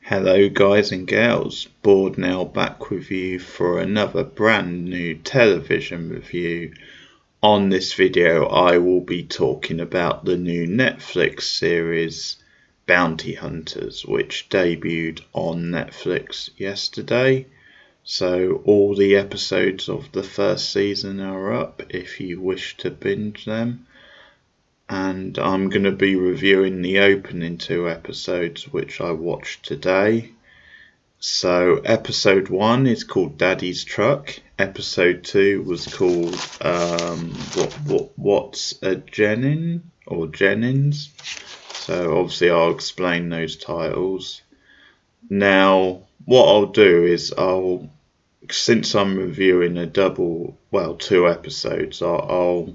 Hello guys and girls, Board now back with you for another brand new television review. On this video I will be talking about the new Netflix series Bounty Hunters, which debuted on Netflix yesterday. So all the episodes of the first season are up if you wish to binge them. And I'm going to be reviewing the opening two episodes which I watched today. So episode 1 is called Daddy's Truck. Episode 2 was called What's a Jennings? So obviously I'll explain those titles. Now what I'll do is since I'm reviewing two episodes, I'll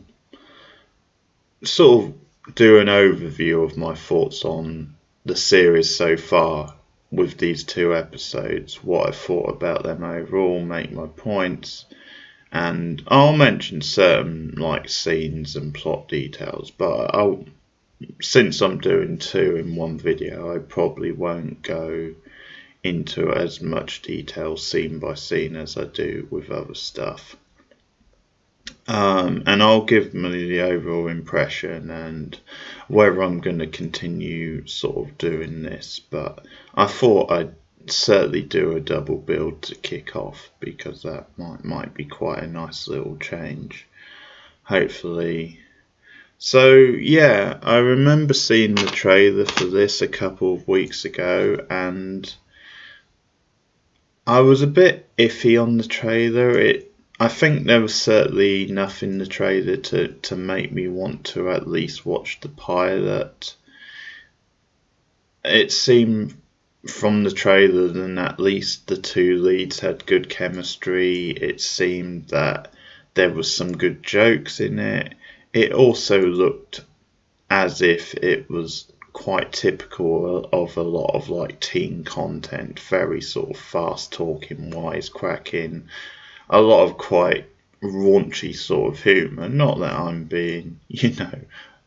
sort of do an overview of my thoughts on the series so far with these two episodes, what I thought about them overall, make my points, and I'll mention certain scenes and plot details, but since I'm doing two in one video, I probably won't go into as much detail scene by scene as I do with other stuff. And I'll give me the overall impression and whether I'm going to continue sort of doing this. But I thought I'd certainly do a double build to kick off because that might be quite a nice little change, hopefully. So yeah, I remember seeing the trailer for this a couple of weeks ago and I was a bit iffy on the trailer. I think there was certainly enough in the trailer to make me want to at least watch the pilot. It seemed from the trailer that at least the two leads had good chemistry. It seemed that there was some good jokes in it. It also looked as if it was quite typical of a lot of teen content, very sort of fast talking, wisecracking. A lot of quite raunchy sort of humour. Not that I'm being,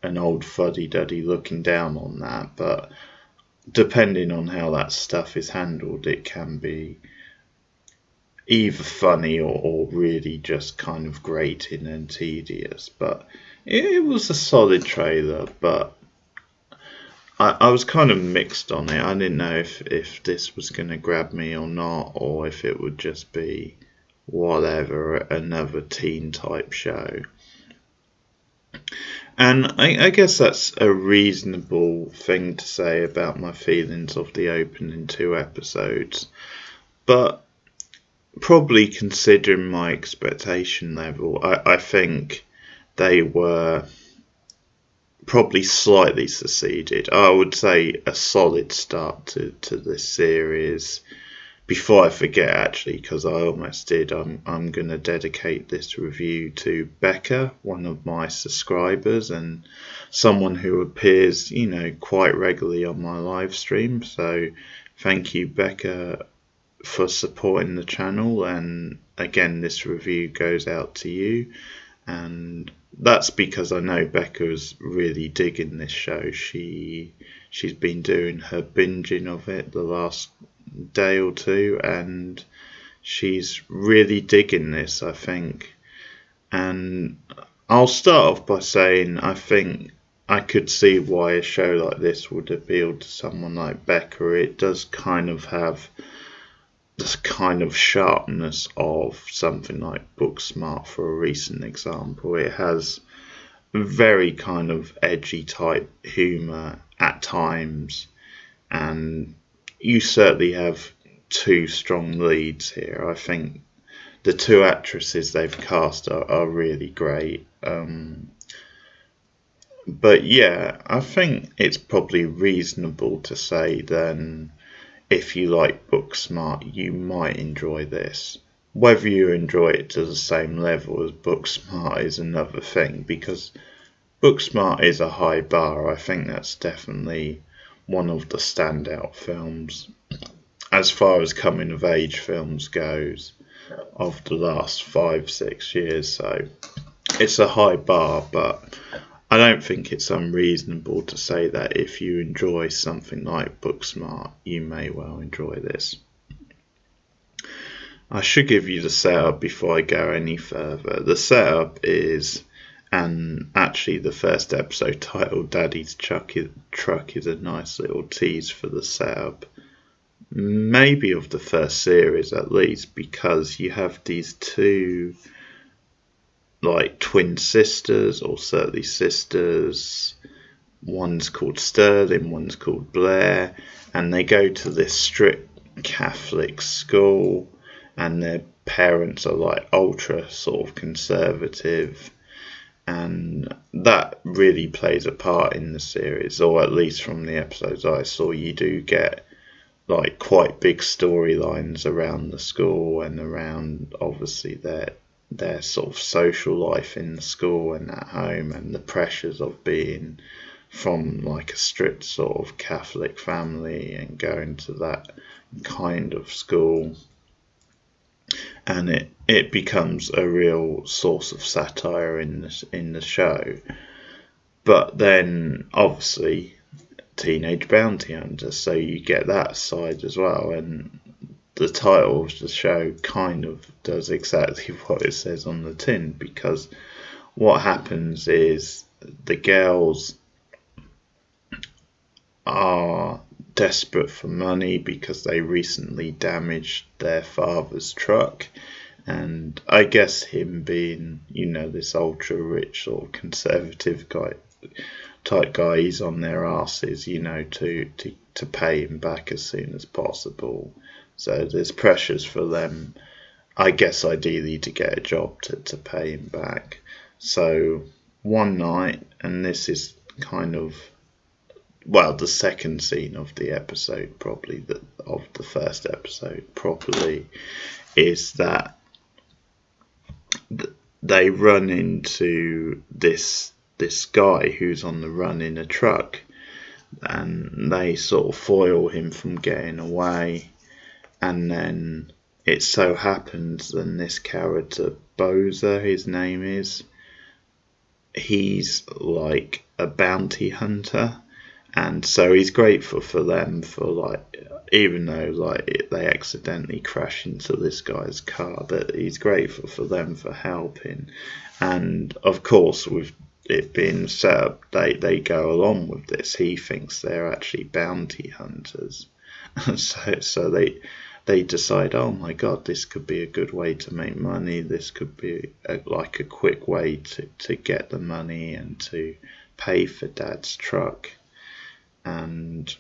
an old fuddy-duddy looking down on that, but depending on how that stuff is handled, it can be either funny or really just kind of grating and tedious. But it was a solid trailer, but I was kind of mixed on it. I didn't know if this was going to grab me or not, or if it would just be whatever, another teen type show. And I guess that's a reasonable thing to say about my feelings of the opening two episodes, but probably considering my expectation level, I think they were probably slightly succeeded. I would say a solid start to this series. Before I forget, actually, because I almost did, I'm going to dedicate this review to Becca, one of my subscribers and someone who appears, quite regularly on my live stream. So thank you, Becca, for supporting the channel. And again, this review goes out to you. And that's because I know Becca's really digging this show. She's been doing her binging of it the last day or two and she's really digging this, I think. And I'll start off by saying I think I could see why a show like this would appeal to someone like Becca. It does kind of have this kind of sharpness of something like Booksmart, for a recent example. It has very kind of edgy type humour at times, and you certainly have two strong leads here. I think the two actresses they've cast are really great. But yeah, I think it's probably reasonable to say then if you like Booksmart, you might enjoy this. Whether you enjoy it to the same level as Booksmart is another thing, because Booksmart is a high bar. I think that's definitely one of the standout films as far as coming of age films goes of the last 5-6 years. So it's a high bar, but I don't think it's unreasonable to say that if you enjoy something like Booksmart, you may well enjoy this. I should give you the setup before I go any further. The setup is, and actually the first episode titled Daddy's Truck is a nice little tease for the setup. Maybe of the first series at least, because you have these two like twin sisters, or certainly sisters. One's called Sterling, one's called Blair, and they go to this strict Catholic school, and their parents are like ultra sort of conservative, and that really plays a part in the series, or at least from the episodes I saw. You do get like quite big storylines around the school and around obviously their sort of social life in the school and at home, and the pressures of being from like a strict sort of Catholic family and going to that kind of school. And it becomes a real source of satire in the show. But then obviously teenage bounty hunters, so you get that side as well. And the title of the show kind of does exactly what it says on the tin, because what happens is the girls are desperate for money because they recently damaged their father's truck, and I guess him being, this ultra rich or conservative type guy, he's on their asses, to pay him back as soon as possible. So there's pressures for them, I guess ideally to get a job to pay him back. So one night, and this is kind of, well, the second scene of the episode, probably of the first episode properly, is that they run into this guy who's on the run in a truck, and they sort of foil him from getting away. And then it so happens that this character, Boza, his name is, he's like a bounty hunter. And so he's grateful for them for, like, even though like they accidentally crash into this guy's car, that he's grateful for them for helping. And of course, with it being set up, they go along with this. He thinks they're actually bounty hunters. so they decide, oh my god, this could be a good way to make money. This could be a quick way to get the money and to pay for Dad's truck. And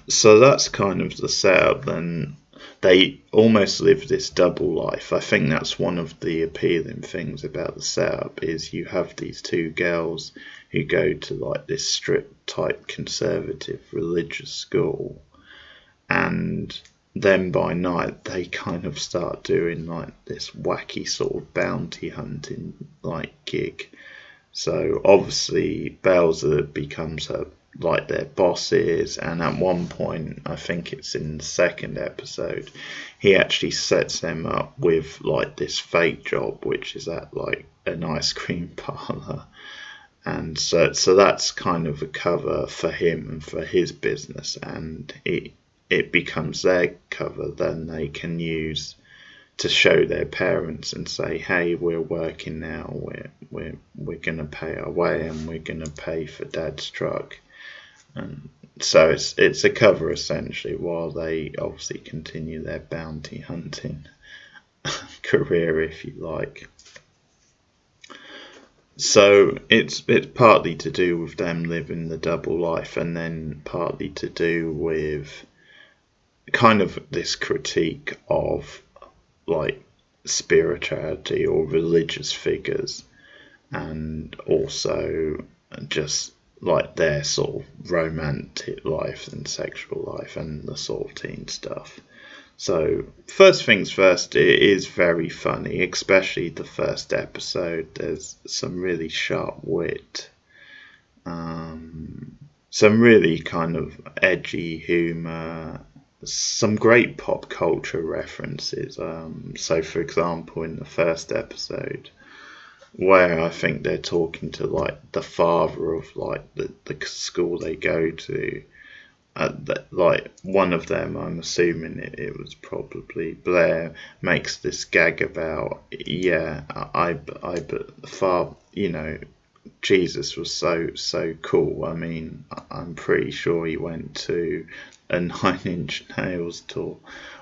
so that's kind of the setup. Then they almost live this double life. I think that's one of the appealing things about the setup, is you have these two girls who go to like this strict type conservative religious school, and then by night they kind of start doing like this wacky sort of bounty hunting like gig. So obviously Bowser becomes their bosses, and at one point, I think it's in the second episode, he actually sets them up with like this fake job, which is at like an ice cream parlor. And so that's kind of a cover for him and for his business, and it becomes their cover. Then they can use to show their parents and say, hey, we're working now, we're going to pay our way, and we're going to pay for Dad's truck. And so it's a cover essentially, while they obviously continue their bounty hunting career, if you like. So it's partly to do with them living the double life, and then partly to do with kind of this critique of like spirituality or religious figures, and also just like their sort of romantic life and sexual life and the sort of teen stuff. So first things first, it is very funny, especially the first episode. There's some really sharp wit, some really kind of edgy humour, some great pop culture references. So for example, in the first episode, where I think they're talking to like the father of like the school they go to. Like one of them, I'm assuming it was probably Blair, makes this gag about, yeah, but far, Jesus was so cool. I mean, I'm pretty sure he went to a Nine Inch Nails tour,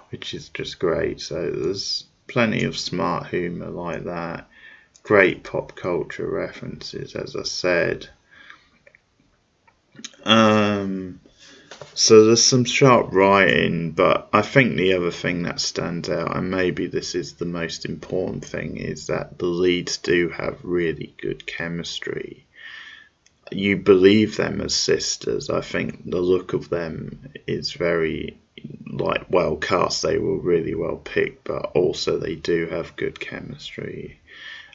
which is just great. So there's plenty of smart humour like that. Great pop culture references, as I said. So there's some sharp writing, but I think the other thing that stands out, and maybe this is the most important thing, is that the leads do have really good chemistry. You believe them as sisters. I think the look of them is very well cast. They were really well picked, but also they do have good chemistry,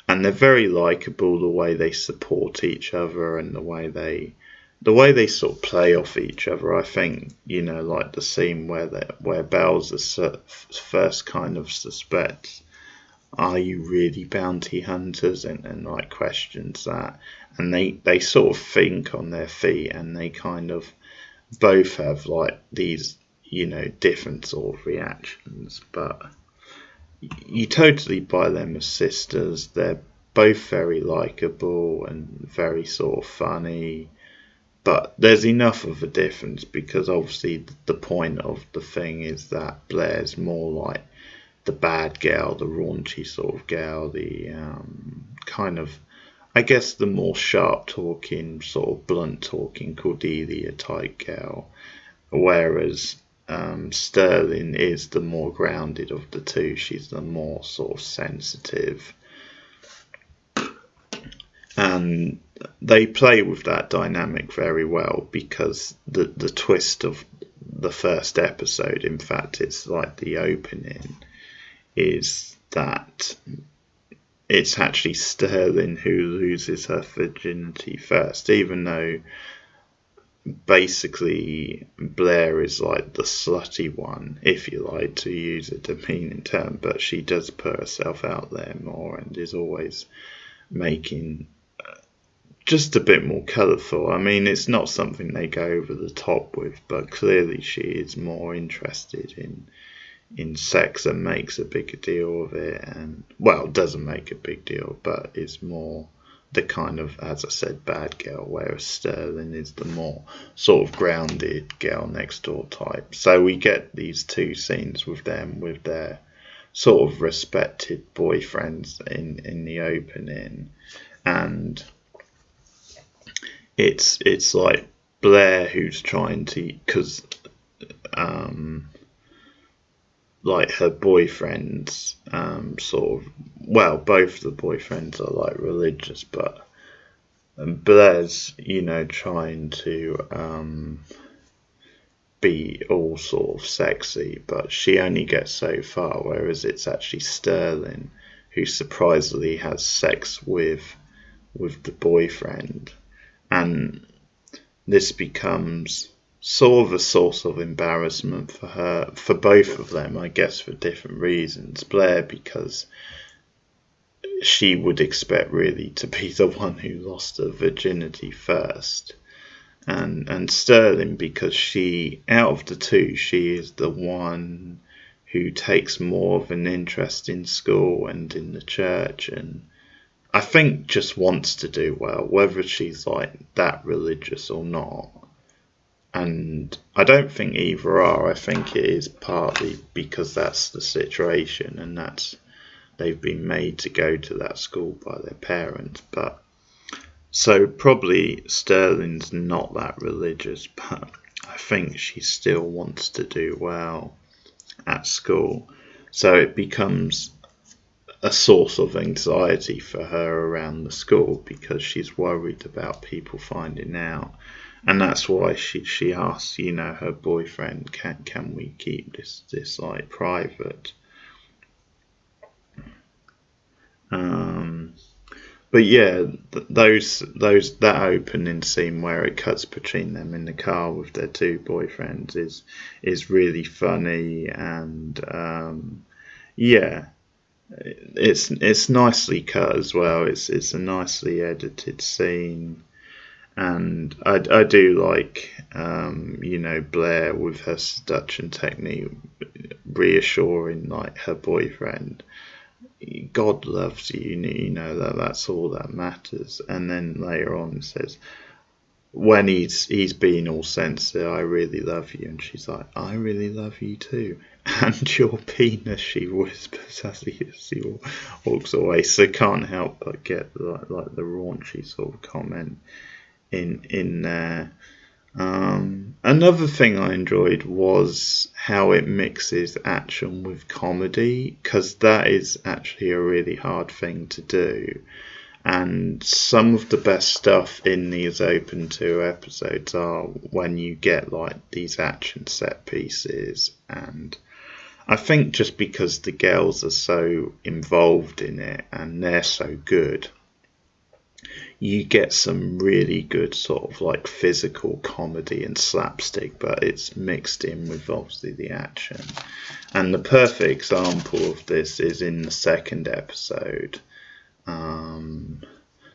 and they're very likable. The way they support each other and the way they sort of play off each other. I think, like the scene where Bowser first kind of suspects, are you really bounty hunters, and like questions that, and they sort of think on their feet, and they kind of both have like these different sort of reactions, but you totally buy them as sisters. They're both very likable and very sort of funny. But there's enough of a difference because obviously the point of the thing is that Blair's more like the bad girl, the raunchy sort of girl, the kind of, I guess, the more sharp talking, sort of blunt talking Cordelia type girl. Whereas Sterling is the more grounded of the two. She's the more sort of sensitive. And they play with that dynamic very well because the twist of the first episode, in fact it's like the opening, is that it's actually Sterling who loses her virginity first, even though basically Blair is like the slutty one, if you like to use a demeaning term, but she does put herself out there more and is always making just a bit more colourful. I mean, it's not something they go over the top with, but clearly she is more interested in sex and makes a bigger deal of it, and doesn't make a big deal, but is more the kind of, as I said, bad girl, whereas Sterling is the more sort of grounded girl next door type. So we get these two scenes with them with their sort of respected boyfriends in the opening, and it's like Blair who's trying to, because like her boyfriends sort of, both the boyfriends are like religious, but Blair's trying to be all sort of sexy, but she only gets so far, whereas it's actually Sterling who surprisingly has sex with the boyfriend. And this becomes sort of a source of embarrassment for her, for both of them, I guess, for different reasons. Blair, because she would expect really to be the one who lost her virginity first. And Sterling, because she, out of the two, she is the one who takes more of an interest in school and in the church, and I think just wants to do well, whether she's like that religious or not. And I don't think either are. I think it is partly because that's the situation, and they've been made to go to that school by their parents. But so probably Sterling's not that religious, but I think she still wants to do well at school. So it becomes a source of anxiety for her around the school because she's worried about people finding out, and that's why she asks, her boyfriend, can we keep this like private? But yeah, that opening scene where it cuts between them in the car with their two boyfriends is really funny, and yeah. it's nicely cut as well. It's a nicely edited scene, and I do like Blair with her seduction technique, reassuring like her boyfriend, God loves you, that's all that matters. And then later on says, when he's being all sensitive, I really love you, and she's like, I really love you too, and your penis, she whispers as he walks away. So can't help but get like the raunchy sort of comment in there. Another thing I enjoyed was how it mixes action with comedy, because that is actually a really hard thing to do. And some of the best stuff in these open 2 episodes are when you get like these action set pieces. And I think just because the girls are so involved in it and they're so good, you get some really good sort of like physical comedy and slapstick, but it's mixed in with obviously the action. And the perfect example of this is in the second episode.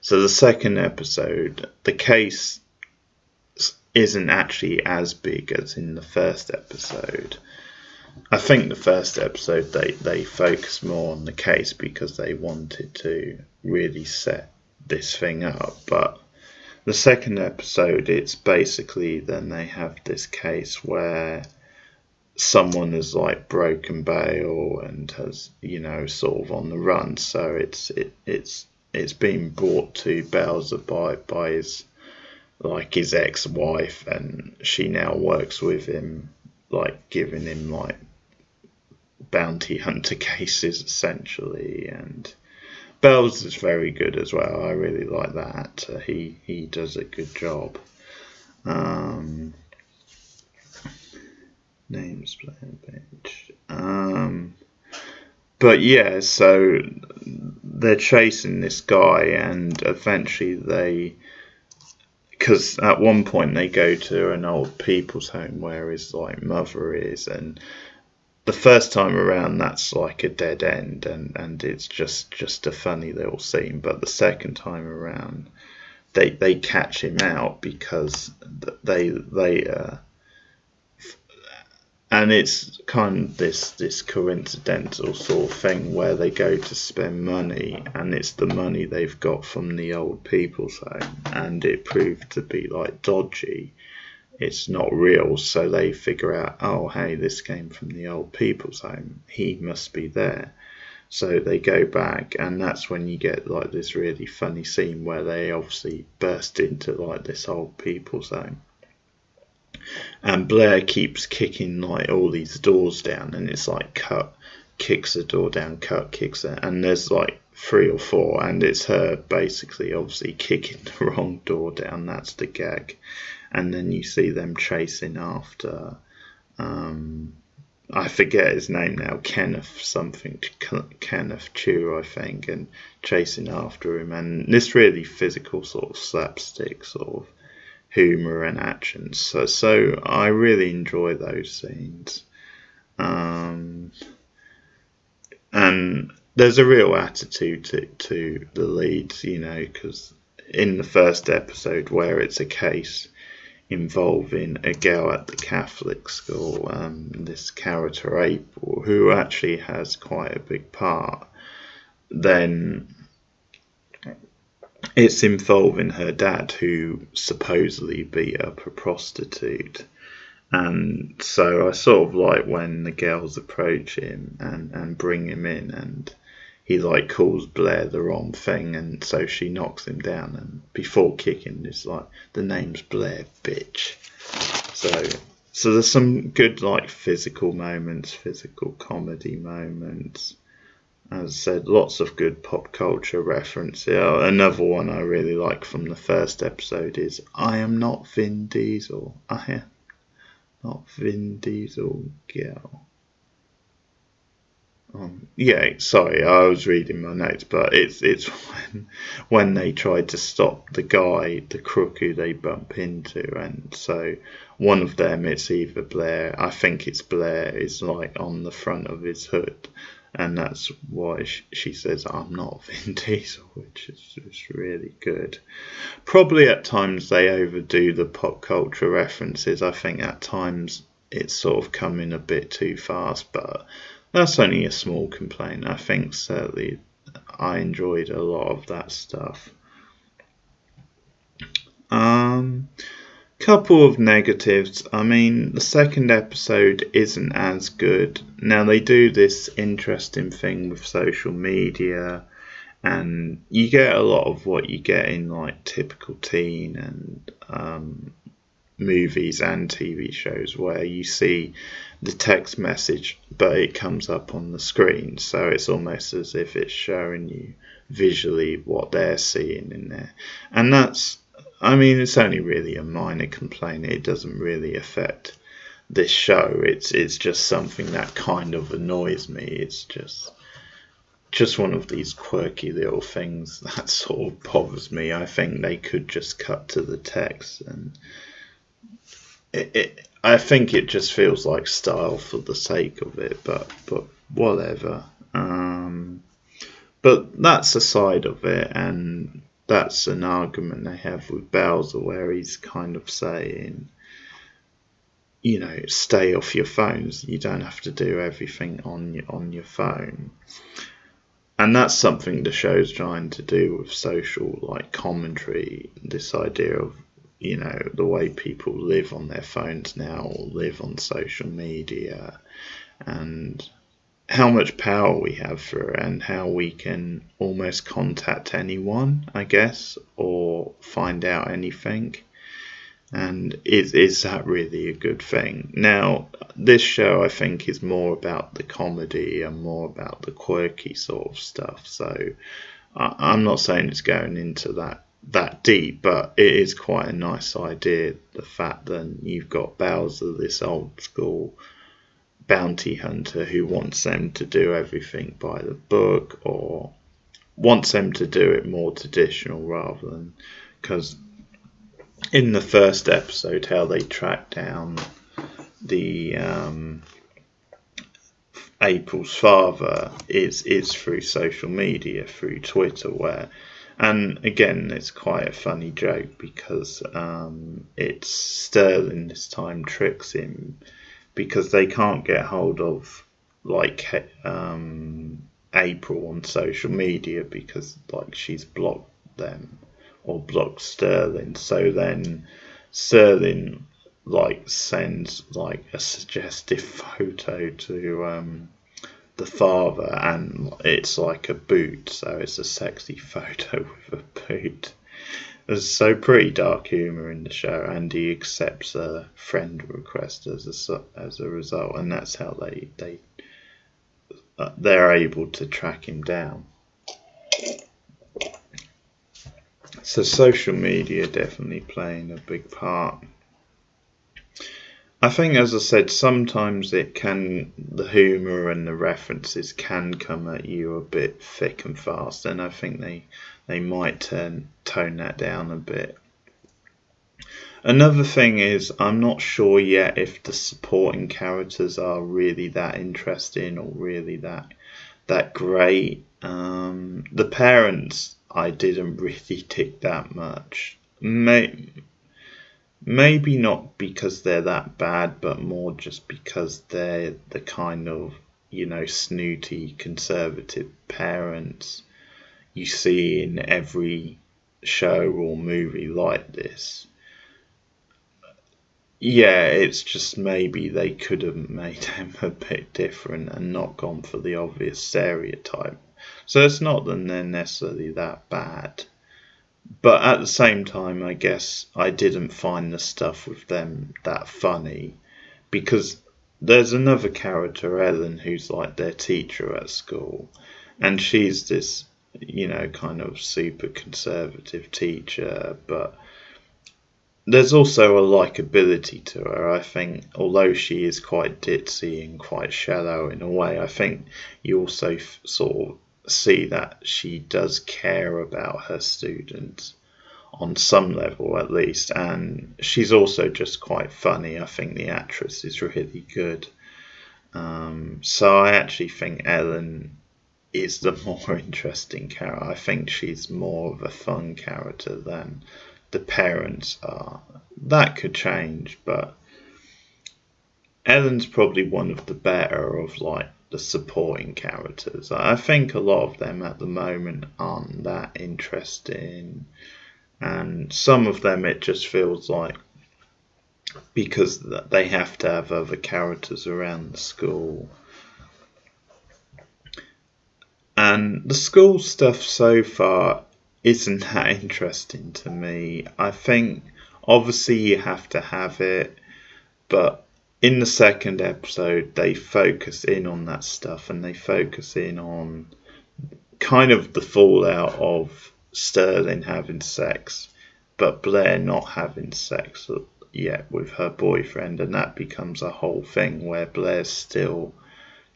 So the second episode, the case isn't actually as big as in the first episode. I think the first episode they focused more on the case because they wanted to really set this thing up. But the second episode, it's basically then they have this case where someone has like broken bail and has sort of on the run. So it's been brought to Bowser by his ex-wife, and she now works with him, like giving him like bounty hunter cases essentially. And Bells is very good as well. I really like that actor. He does a good job. Names playing bench. But yeah, so they're chasing this guy, and eventually because at one point they go to an old people's home where his like mother is, and the first time around that's like a dead end, and it's just a funny little scene. But the second time around they catch him out because they and it's kind of this coincidental sort of thing where they go to spend money, and it's the money they've got from the old people's home, and it proved to be like dodgy. It's not real, so they figure out, oh hey, this came from the old people's home, he must be there. So they go back, and that's when you get like this really funny scene where they obviously burst into like this old people's home. And Blair keeps kicking like all these doors down, and it's like cut, kicks a door down, cut, kicks it, and there's like 3 or 4, and it's her basically obviously kicking the wrong door down. That's the gag. And then you see them chasing after, I forget his name now, Kenneth Chew, I think, and chasing after him, and this really physical sort of slapstick sort of humour and action. So I really enjoy those scenes. And there's a real attitude to the leads, because in the first episode where it's a case involving a girl at the Catholic school, this character April, who actually has quite a big part, then it's involving her dad, who supposedly beat up a prostitute. And so I sort of like when the girls approach him and bring him in, and he like calls Blair the wrong thing, and so she knocks him down, and before kicking is like, the name's Blair, bitch. So there's some good like physical moments, physical comedy moments. As I said, lots of good pop culture reference. Another one I really like from the first episode is, I am not Vin Diesel. I am not Vin Diesel, girl. Yeah, sorry, I was reading my notes, but it's when they tried to stop the guy, the crook who they bump into, and so one of them, it's either Blair, I think it's Blair, is like on the front of his hood, and that's why she says I'm not Vin Diesel, which is just really good. Probably at times they overdo the pop culture references. I think at times it's sort of coming a bit too fast, but that's only a small complaint. I think certainly I enjoyed a lot of that stuff. Couple of negatives. I mean, the second episode isn't as good. Now they do this interesting thing with social media, and you get a lot of what you get in like typical teen and movies and TV shows, where you see the text message but it comes up on the screen, so it's almost as if it's showing you visually what they're seeing in there. And that's, I mean, it's only really a minor complaint. It doesn't really affect this show. It's just something that kind of annoys me. It's just one of these quirky little things that sort of bothers me. I think they could just cut to the text, and I think it just feels like style for the sake of it, but whatever. But that's a side of it, and that's an argument they have with Bowser, where he's kind of saying, you know, stay off your phones. You don't have to do everything on your phone. And that's something the show's trying to do with social like commentary. This idea of, you know, the way people live on their phones now, or live on social media, and how much power we have for it, and how we can almost contact anyone, I guess, or find out anything. And is that really a good thing? Now, this show I think is more about the comedy and more about the quirky sort of stuff. So I'm not saying it's going into that deep, but it is quite a nice idea. The fact that you've got Bowser, this old school bounty hunter who wants them to do everything by the book, or wants them to do it more traditional rather than, because in the first episode how they track down the April's father is through social media, through Twitter, where, and again it's quite a funny joke because it's Sterling this time tricks him, because they can't get hold of like April on social media because like she's blocked them or blocked Sterling. So then Sterling like sends like a suggestive photo to the father, and it's like a boot, so it's a sexy photo with a boot. There's so pretty dark humour in the show, and he accepts a friend request as a result, and that's how they're able to track him down. So social media definitely playing a big part. I think, as I said, sometimes the humour and the references can come at you a bit thick and fast, and I think they might tone that down a bit. Another thing is, I'm not sure yet if the supporting characters are really that interesting or really that great. The parents I didn't really dig that much. Maybe not because they're that bad, but more just because they're the kind of, you know, snooty conservative parents you see in every show or movie like this. Yeah, it's just maybe they could have made them a bit different and not gone for the obvious stereotype. So it's not that they're necessarily that bad. But at the same time, I guess I didn't find the stuff with them that funny, because there's another character, Ellen, who's like their teacher at school, and she's this, you know, kind of super conservative teacher, but there's also a likability to her. I think, although she is quite ditzy and quite shallow in a way, I think you also sort of see that she does care about her students on some level at least, and she's also just quite funny. I think the actress is really good. So I actually think Ellen is the more interesting character. I think she's more of a fun character than the parents are. That could change, but Ellen's probably one of the better of like the supporting characters. I think a lot of them at the moment aren't that interesting, and some of them it just feels like because they have to have other characters around the school. And the school stuff so far isn't that interesting to me. I think obviously you have to have it, but in the second episode they focus in on that stuff, and they focus in on kind of the fallout of Sterling having sex, but Blair not having sex yet with her boyfriend, and that becomes a whole thing where Blair's still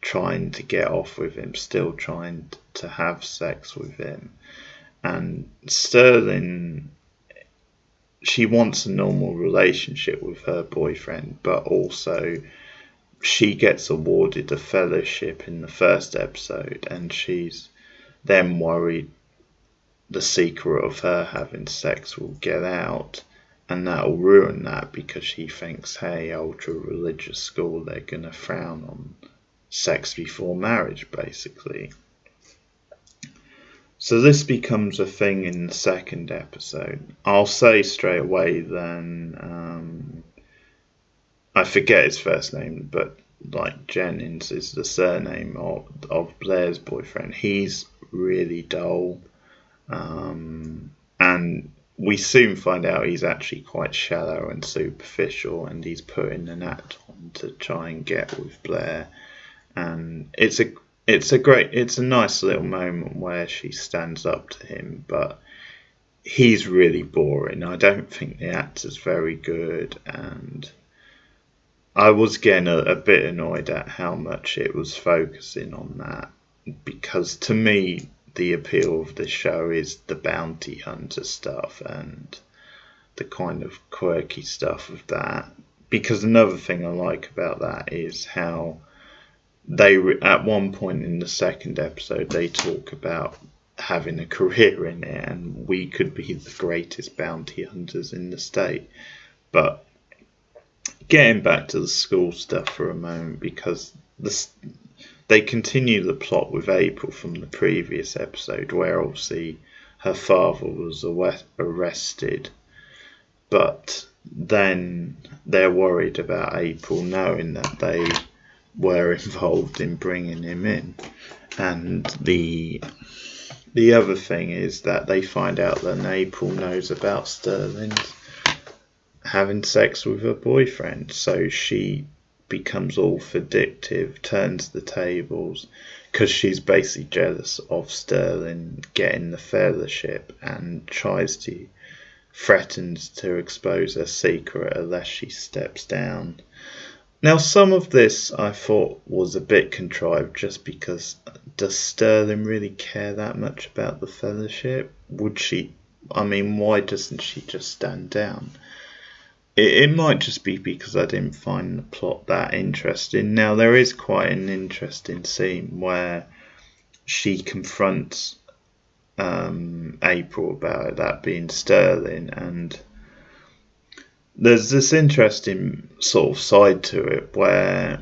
trying to get off with him, still trying to have sex with him. And Sterling, she wants a normal relationship with her boyfriend, but also she gets awarded a fellowship in the first episode, and she's then worried the secret of her having sex will get out, and that'll ruin that because she thinks, hey, ultra religious school, they're going to frown on sex before marriage, basically. So this becomes a thing in the second episode. I'll say straight away then, I forget his first name, but like Jennings is the surname of Blair's boyfriend. He's really dull, and we soon find out he's actually quite shallow and superficial, and he's putting an act on to try and get with Blair. And it's a nice little moment where she stands up to him, but he's really boring. I don't think the actor's very good, and I was getting a bit annoyed at how much it was focusing on that, because to me the appeal of the show is the bounty hunter stuff and the kind of quirky stuff of that. Because another thing I like about that is how they at one point in the second episode they talk about having a career in it, and we could be the greatest bounty hunters in the state. But getting back to the school stuff for a moment, because they continue the plot with April from the previous episode, where obviously her father was arrested, but then they're worried about April knowing that they were involved in bringing him in. And the other thing is that they find out that April knows about Sterling having sex with her boyfriend, so she becomes all vindictive, turns the tables, because she's basically jealous of Sterling getting the fellowship, and threatens to expose her secret unless she steps down. Now, some of this I thought was a bit contrived, just because does Sterling really care that much about the fellowship? Why doesn't she just stand down? It might just be because I didn't find the plot that interesting. Now, there is quite an interesting scene where she confronts April about it, that being Sterling, and there's this interesting sort of side to it where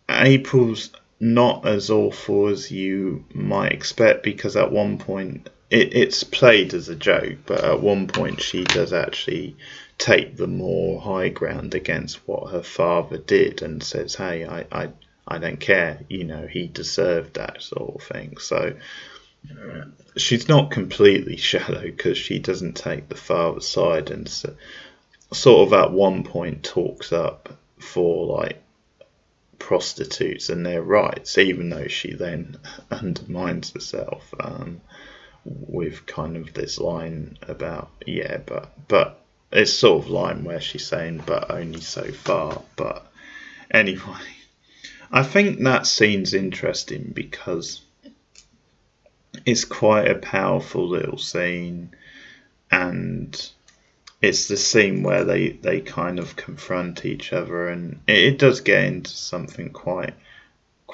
April's not as awful as you might expect, because at one point it's played as a joke, but at one point she does actually take the more high ground against what her father did and says, hey, I don't care, he deserved that sort of thing. So she's not completely shallow, because she doesn't take the father's side, and sort of at one point talks up for like prostitutes and their rights, even though she then undermines herself with kind of this line about but it's sort of line where she's saying but only so far. But anyway, I think that scene's interesting because it's quite a powerful little scene, and it's the scene where they kind of confront each other, and it does get into something quite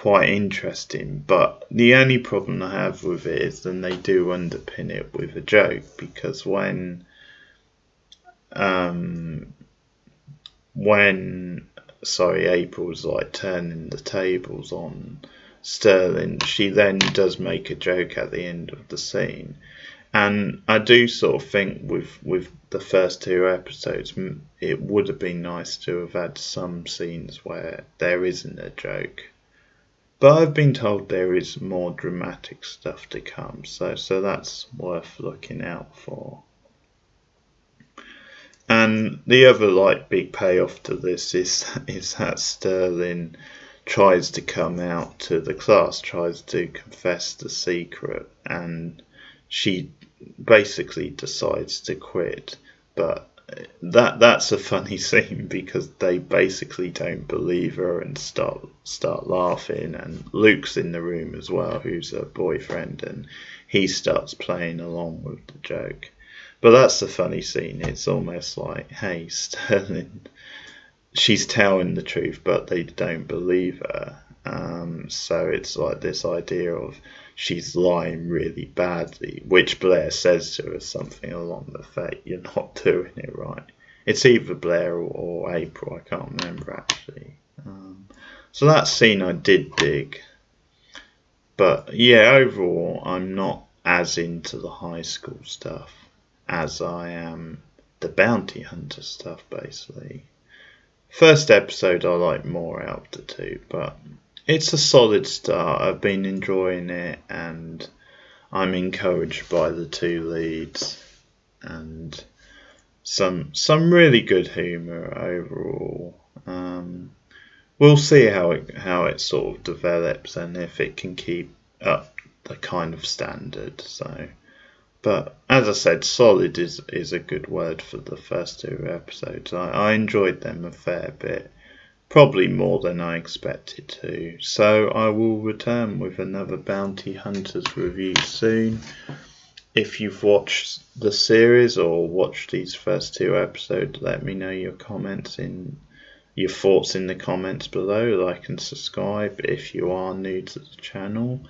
interesting. But the only problem I have with it is then they do underpin it with a joke, because um, when April's like turning the tables on Sterling, she then does make a joke at the end of the scene. And I do sort of think with the first two episodes, it would have been nice to have had some scenes where there isn't a joke. But I've been told there is more dramatic stuff to come, so that's worth looking out for. And the other like big payoff to this is that Sterling tries to come out to the class, tries to confess the secret, and she basically decides to quit. But that's a funny scene because they basically don't believe her and start laughing, and Luke's in the room as well, who's her boyfriend, and he starts playing along with the joke. But that's the funny scene. It's almost like, hey, Sterling, she's telling the truth, but they don't believe her. So it's like this idea of she's lying really badly, which Blair says to her something along the fact, you're not doing it right. It's either Blair or April, I can't remember actually. So that scene I did dig. But yeah, overall, I'm not as into the high school stuff as I am the bounty hunter stuff, basically. First episode I like more out of the two, but it's a solid start. I've been enjoying it, and I'm encouraged by the two leads, and some really good humour overall. We'll see how it sort of develops and if it can keep up the kind of standard. So, but as I said, solid is a good word for the first two episodes. I enjoyed them a fair bit, probably more than I expected to. So I will return with another Bounty Hunters review soon. If you've watched the series or watched these first two episodes, let me know your thoughts in the comments below. Like and subscribe if you are new to the channel.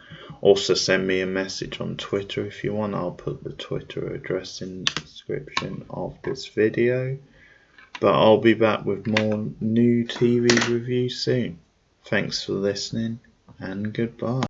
Also send me a message on Twitter if you want. I'll put the Twitter address in the description of this video. But I'll be back with more new TV reviews soon. Thanks for listening, and goodbye.